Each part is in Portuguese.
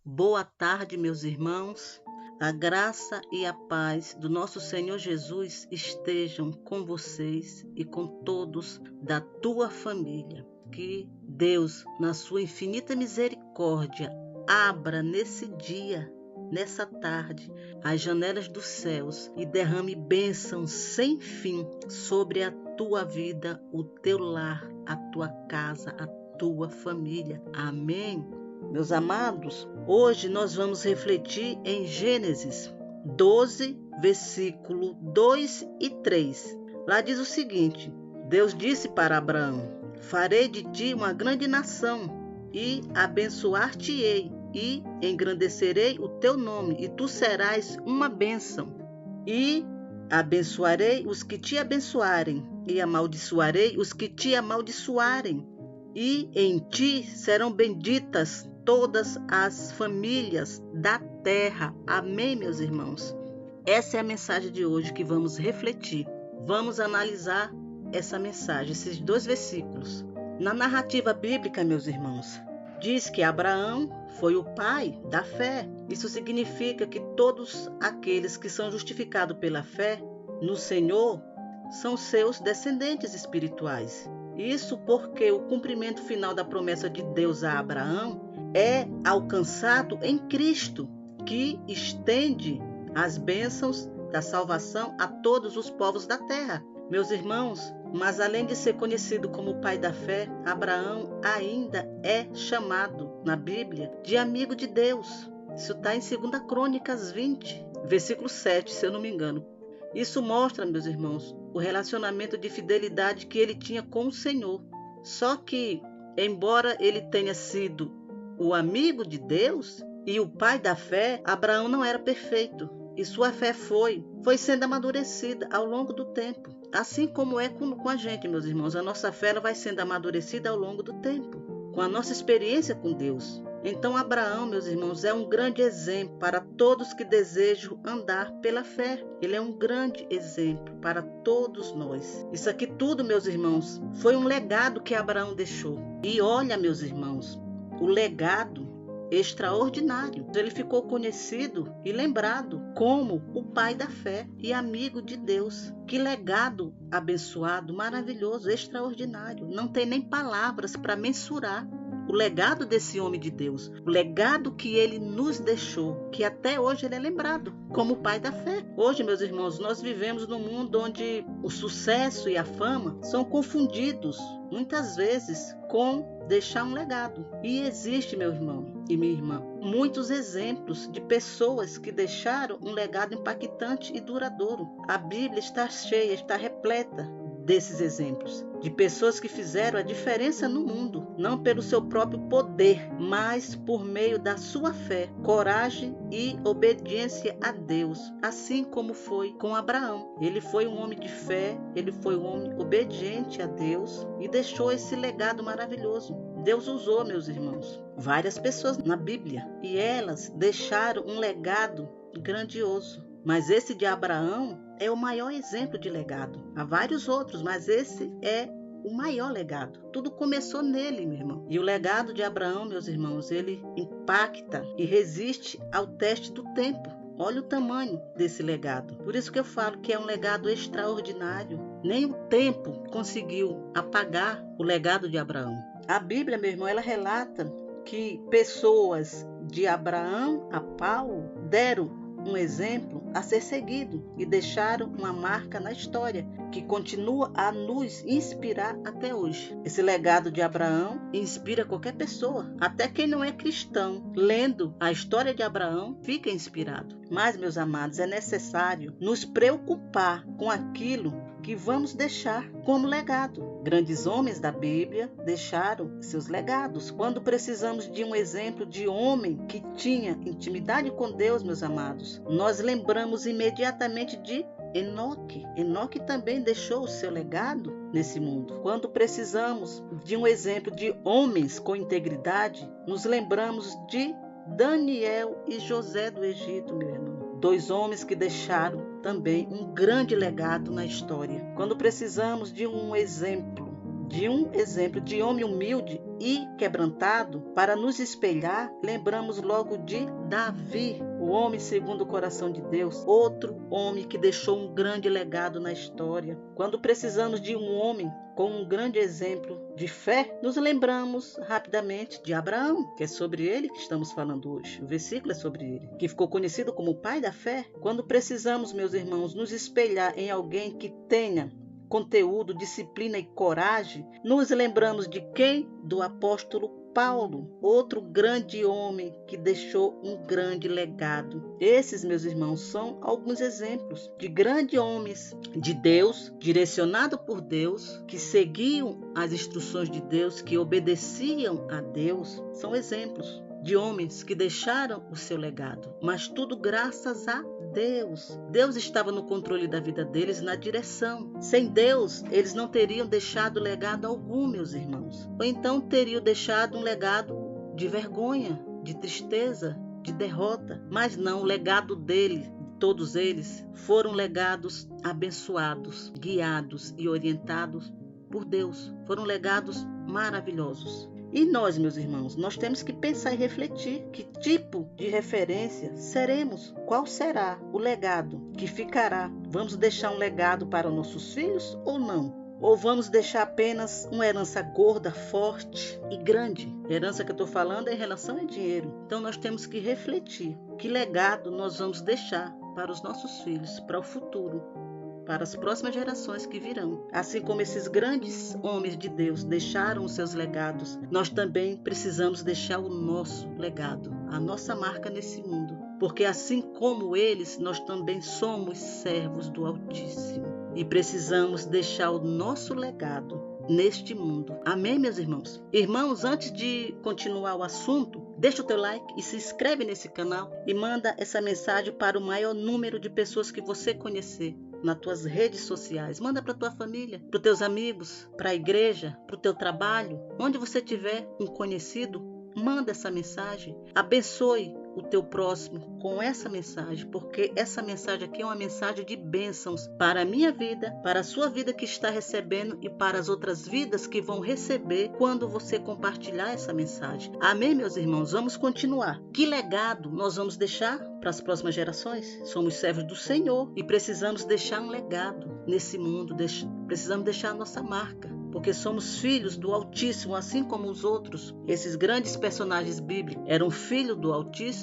Boa tarde, meus irmãos. A graça e a paz do nosso Senhor Jesus estejam com vocês e com todos da tua família. Que Deus, na sua infinita misericórdia, abra nesse dia, nessa tarde, as janelas dos céus e derrame bênçãos sem fim sobre a tua vida, o teu lar, a tua casa, a tua família. Amém. Meus amados, hoje nós vamos refletir em Gênesis 12, versículo 2 e 3. Lá diz o seguinte: Deus disse para Abraão: farei de ti uma grande nação e abençoar-te-ei e engrandecerei o teu nome e tu serás uma bênção. E abençoarei os que te abençoarem e amaldiçoarei os que te amaldiçoarem. E em ti serão benditas todas as famílias da terra. Amém, meus irmãos? Essa é a mensagem de hoje que vamos refletir. Vamos analisar essa mensagem, esses 2 versículos. Na narrativa bíblica, meus irmãos, diz que Abraão foi o pai da fé. Isso significa que todos aqueles que são justificados pela fé no Senhor são seus descendentes espirituais. Isso porque o cumprimento final da promessa de Deus a Abraão é alcançado em Cristo, que estende as bênçãos da salvação a todos os povos da terra. Meus irmãos, mas além de ser conhecido como o pai da fé, Abraão ainda é chamado na Bíblia de amigo de Deus. Isso está em 2 Crônicas 20, versículo 7, se eu não me engano. Isso mostra, meus irmãos, o relacionamento de fidelidade que ele tinha com o Senhor. Só que, embora ele tenha sido o amigo de Deus e o pai da fé, Abraão não era perfeito. E sua fé foi sendo amadurecida ao longo do tempo. Assim como é com a gente, meus irmãos. A nossa fé ela vai sendo amadurecida ao longo do tempo, com a nossa experiência com Deus. Então Abraão, meus irmãos, é um grande exemplo para todos que desejam andar pela fé. Ele é um grande exemplo para todos nós. Isso aqui tudo, meus irmãos, foi um legado que Abraão deixou. E olha, meus irmãos, o legado extraordinário. Ele ficou conhecido e lembrado como o pai da fé e amigo de Deus. Que legado abençoado, maravilhoso, extraordinário. Não tem nem palavras para mensurar o legado desse homem de Deus, o legado que ele nos deixou, que até hoje ele é lembrado como o pai da fé. Hoje, meus irmãos, nós vivemos num mundo onde o sucesso e a fama são confundidos, muitas vezes, com deixar um legado. E existe, meu irmão e minha irmã, muitos exemplos de pessoas que deixaram um legado impactante e duradouro. A Bíblia está cheia, está repleta desses exemplos, de pessoas que fizeram a diferença no mundo, não pelo seu próprio poder, mas por meio da sua fé, coragem e obediência a Deus, assim como foi com Abraão. Ele foi um homem de fé, ele foi um homem obediente a Deus e deixou esse legado maravilhoso. Deus usou, meus irmãos, várias pessoas na Bíblia e elas deixaram um legado grandioso. Mas esse de Abraão é o maior exemplo de legado. Há vários outros, mas esse é o maior legado. Tudo começou nele, meu irmão. E o legado de Abraão, meus irmãos, ele impacta e resiste ao teste do tempo. Olha o tamanho desse legado. Por isso que eu falo que é um legado extraordinário. Nem o tempo conseguiu apagar o legado de Abraão. A Bíblia, meu irmão, ela relata que pessoas de Abraão a Paulo deram um exemplo a ser seguido e deixaram uma marca na história que continua a nos inspirar até hoje. Esse legado de Abraão inspira qualquer pessoa, até quem não é cristão, lendo a história de Abraão, fica inspirado. Mas, meus amados, é necessário nos preocupar com aquilo que vamos deixar como legado. Grandes homens da Bíblia deixaram seus legados. Quando precisamos de um exemplo de homem que tinha intimidade com Deus, meus amados, nós lembramos imediatamente de Enoque. Enoque também deixou o seu legado nesse mundo. Quando precisamos de um exemplo de homens com integridade, nos lembramos de Daniel e José do Egito, meu irmão. 2 homens que deixaram também um grande legado na história. Quando precisamos de um exemplo de um exemplo de homem humilde e quebrantado, para nos espelhar, lembramos logo de Davi, o homem segundo o coração de Deus, outro homem que deixou um grande legado na história. Quando precisamos de um homem com um grande exemplo de fé, nos lembramos rapidamente de Abraão, que é sobre ele que estamos falando hoje. O versículo é sobre ele, que ficou conhecido como o pai da fé. Quando precisamos, meus irmãos, nos espelhar em alguém que tenha conteúdo, disciplina e coragem, nos lembramos de quem? Do apóstolo Paulo, outro grande homem que deixou um grande legado. Esses, meus irmãos, são alguns exemplos de grandes homens de Deus, direcionado por Deus, que seguiam as instruções de Deus, que obedeciam a Deus. São exemplos de homens que deixaram o seu legado, mas tudo graças a Deus. Deus estava no controle da vida deles, na direção. Sem Deus, eles não teriam deixado legado algum, meus irmãos. Ou então teriam deixado um legado de vergonha, de tristeza, de derrota. Mas não, o legado dele, todos eles, foram legados abençoados, guiados e orientados por Deus. Foram legados maravilhosos. E nós, meus irmãos, nós temos que pensar e refletir que tipo de referência seremos, qual será o legado que ficará. Vamos deixar um legado para os nossos filhos ou não? Ou vamos deixar apenas uma herança gorda, forte e grande? A herança que eu estou falando é em relação a dinheiro. Então nós temos que refletir que legado nós vamos deixar para os nossos filhos, para o futuro, para as próximas gerações que virão. Assim como esses grandes homens de Deus deixaram os seus legados, nós também precisamos deixar o nosso legado, a nossa marca nesse mundo. Porque assim como eles, nós também somos servos do Altíssimo e precisamos deixar o nosso legado neste mundo. Amém, meus irmãos? Irmãos, antes de continuar o assunto, deixa o teu like e se inscreve nesse canal e manda essa mensagem para o maior número de pessoas que você conhecer nas tuas redes sociais. Manda para tua família, para os teus amigos, para a igreja, para o teu trabalho. Onde você tiver um conhecido, manda essa mensagem. Abençoe o teu próximo com essa mensagem, porque essa mensagem aqui é uma mensagem de bênçãos para a minha vida, para a sua vida que está recebendo e para as outras vidas que vão receber quando você compartilhar essa mensagem. Amém, meus irmãos? Vamos continuar. Que legado nós vamos deixar para as próximas gerações? Somos servos do Senhor e precisamos deixar um legado nesse mundo, precisamos deixar a nossa marca, porque somos filhos do Altíssimo, assim como os outros. Esses grandes personagens bíblicos eram filhos do Altíssimo,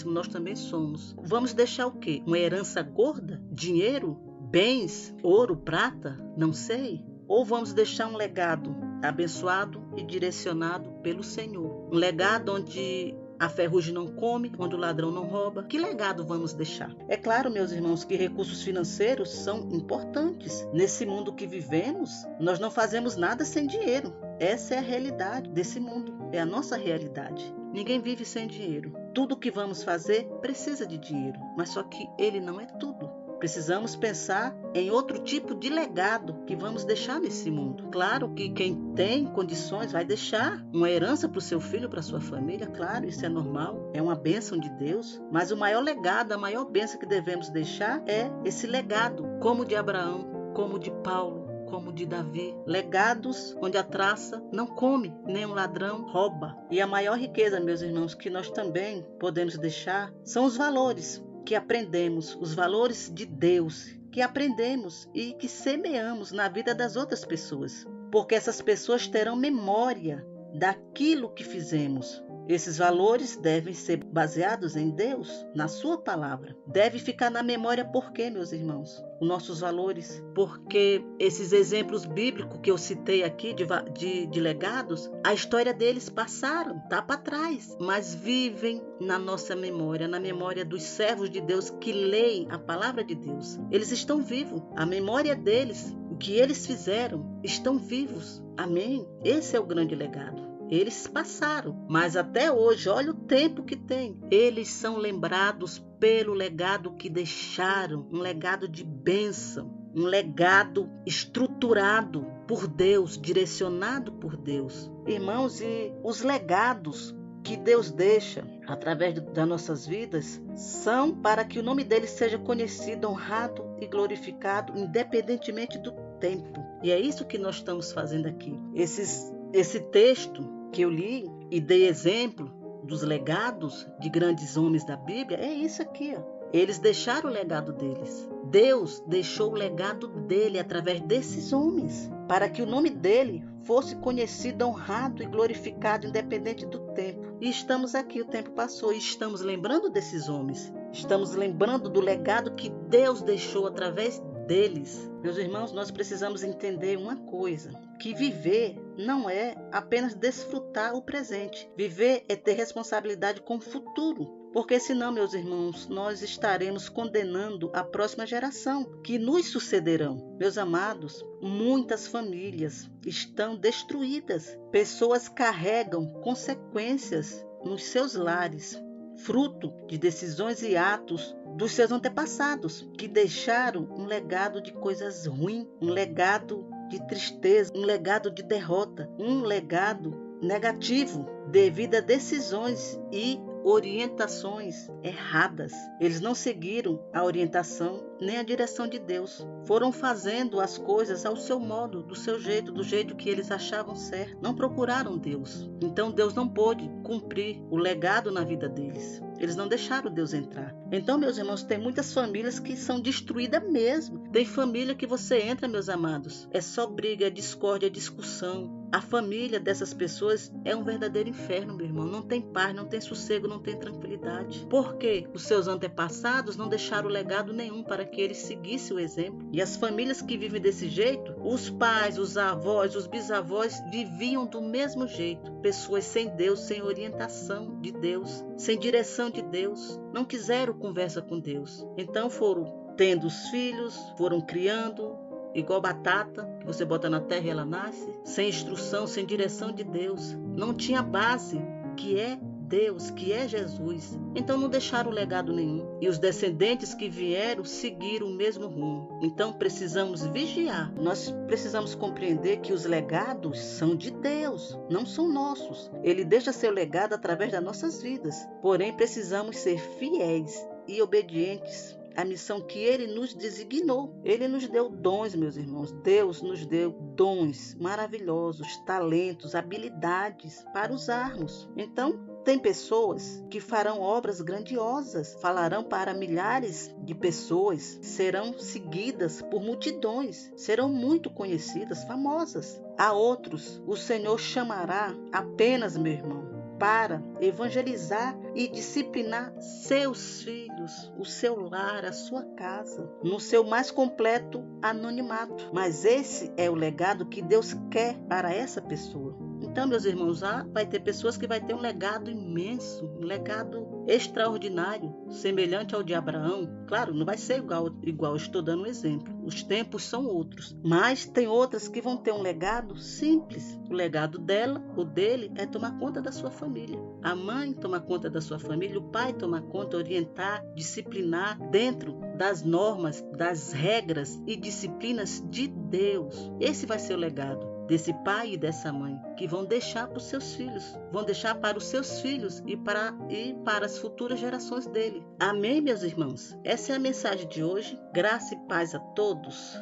nós também somos. Vamos deixar o quê? Uma herança gorda? Dinheiro? Bens? Ouro? Prata? Não sei. Ou vamos deixar um legado abençoado e direcionado pelo Senhor? Um legado onde a ferrugem não come, onde o ladrão não rouba. Que legado vamos deixar? É claro, meus irmãos, que recursos financeiros são importantes. Nesse mundo que vivemos, nós não fazemos nada sem dinheiro. Essa é a realidade desse mundo. É a nossa realidade. Ninguém vive sem dinheiro. Tudo que vamos fazer precisa de dinheiro. Mas só que ele não é tudo. Precisamos pensar em outro tipo de legado que vamos deixar nesse mundo. Claro que quem tem condições vai deixar uma herança para o seu filho, para a sua família. Claro, isso é normal, é uma bênção de Deus. Mas o maior legado, a maior bênção que devemos deixar é esse legado, como o de Abraão, como o de Paulo, como o de Davi. Legados onde a traça não come, nem um ladrão rouba. E a maior riqueza, meus irmãos, que nós também podemos deixar são os valores que aprendemos, os valores de Deus, que aprendemos e que semeamos na vida das outras pessoas. Porque essas pessoas terão memória daquilo que fizemos. Esses valores devem ser baseados em Deus, na sua palavra. Deve ficar na memória por quê, meus irmãos? Os nossos valores. Porque esses exemplos bíblicos que eu citei aqui de legados, a história deles passaram, tá para trás, mas vivem na nossa memória, na memória dos servos de Deus que leem a palavra de Deus. Eles estão vivos. A memória deles, o que eles fizeram, estão vivos. Amém? Esse é o grande legado. Eles passaram, mas até hoje, olha o tempo que tem. Eles são lembrados pelo legado que deixaram, um legado de bênção, um legado estruturado por Deus, direcionado por Deus. Irmãos, e os legados que Deus deixa através das nossas vidas são para que o nome dele seja conhecido, honrado e glorificado, independentemente do tempo. E é isso que nós estamos fazendo aqui. Esse texto que eu li e dei exemplo dos legados de grandes homens da Bíblia, é isso aqui, ó. Eles deixaram o legado deles. Deus deixou o legado dele através desses homens, para que o nome dele fosse conhecido, honrado e glorificado, independente do tempo. E estamos aqui, o tempo passou, e estamos lembrando desses homens. Estamos lembrando do legado que Deus deixou através deles. Meus irmãos, nós precisamos entender uma coisa, que viver não é apenas desfrutar o presente. Viver é ter responsabilidade com o futuro. Porque senão, meus irmãos, nós estaremos condenando a próxima geração que nos sucederão. Meus amados, muitas famílias estão destruídas. Pessoas carregam consequências nos seus lares, fruto de decisões e atos dos seus antepassados, que deixaram um legado de coisas ruins, um legado de tristeza, um legado de derrota, um legado negativo devido a decisões e orientações erradas. Eles não seguiram a orientação nem a direção de Deus. Foram fazendo as coisas ao seu modo, do seu jeito, do jeito que eles achavam certo. Não procuraram Deus. Então Deus não pôde cumprir o legado na vida deles. Eles não deixaram Deus entrar. Então, meus irmãos, tem muitas famílias que são destruídas mesmo. Tem família que você entra, meus amados, é só briga, é discórdia, é discussão. A família dessas pessoas é um verdadeiro inferno, meu irmão. Não tem paz, não tem sossego, não tem tranquilidade. Porque os seus antepassados não deixaram legado nenhum para que eles seguissem o exemplo. E as famílias que vivem desse jeito, os pais, os avós, os bisavós viviam do mesmo jeito. Pessoas sem Deus, sem orientação de Deus, sem direção de Deus. Não quiseram conversa com Deus. Então foram tendo os filhos, foram criando, igual batata, que você bota na terra e ela nasce, sem instrução, sem direção de Deus. Não tinha base, que é Deus, que é Jesus. Então não deixaram legado nenhum. E os descendentes que vieram seguiram o mesmo rumo. Então precisamos vigiar. Nós precisamos compreender que os legados são de Deus, não são nossos. Ele deixa seu legado através das nossas vidas. Porém, precisamos ser fiéis e obedientes a missão que Ele nos designou. Ele nos deu dons, meus irmãos. Deus nos deu dons maravilhosos, talentos, habilidades para usarmos. Então, tem pessoas que farão obras grandiosas, falarão para milhares de pessoas, serão seguidas por multidões, serão muito conhecidas, famosas. A outros, o Senhor chamará apenas, meu irmão, para evangelizar e disciplinar seus filhos, o seu lar, a sua casa, no seu mais completo anonimato. Mas esse é o legado que Deus quer para essa pessoa. Então, meus irmãos, vai ter pessoas que vai ter um legado imenso, um legado extraordinário, semelhante ao de Abraão. Claro, não vai ser igual, estou dando um exemplo. Os tempos são outros. Mas tem outras que vão ter um legado simples. O legado dela, o dele, é tomar conta da sua família. A mãe tomar conta da sua família, o pai tomar conta, orientar, disciplinar dentro das normas, das regras e disciplinas de Deus. Esse vai ser o legado desse pai e dessa mãe, que vão deixar para os seus filhos, vão deixar para os seus filhos e para as futuras gerações dele. Amém, meus irmãos? Essa é a mensagem de hoje. Graça e paz a todos.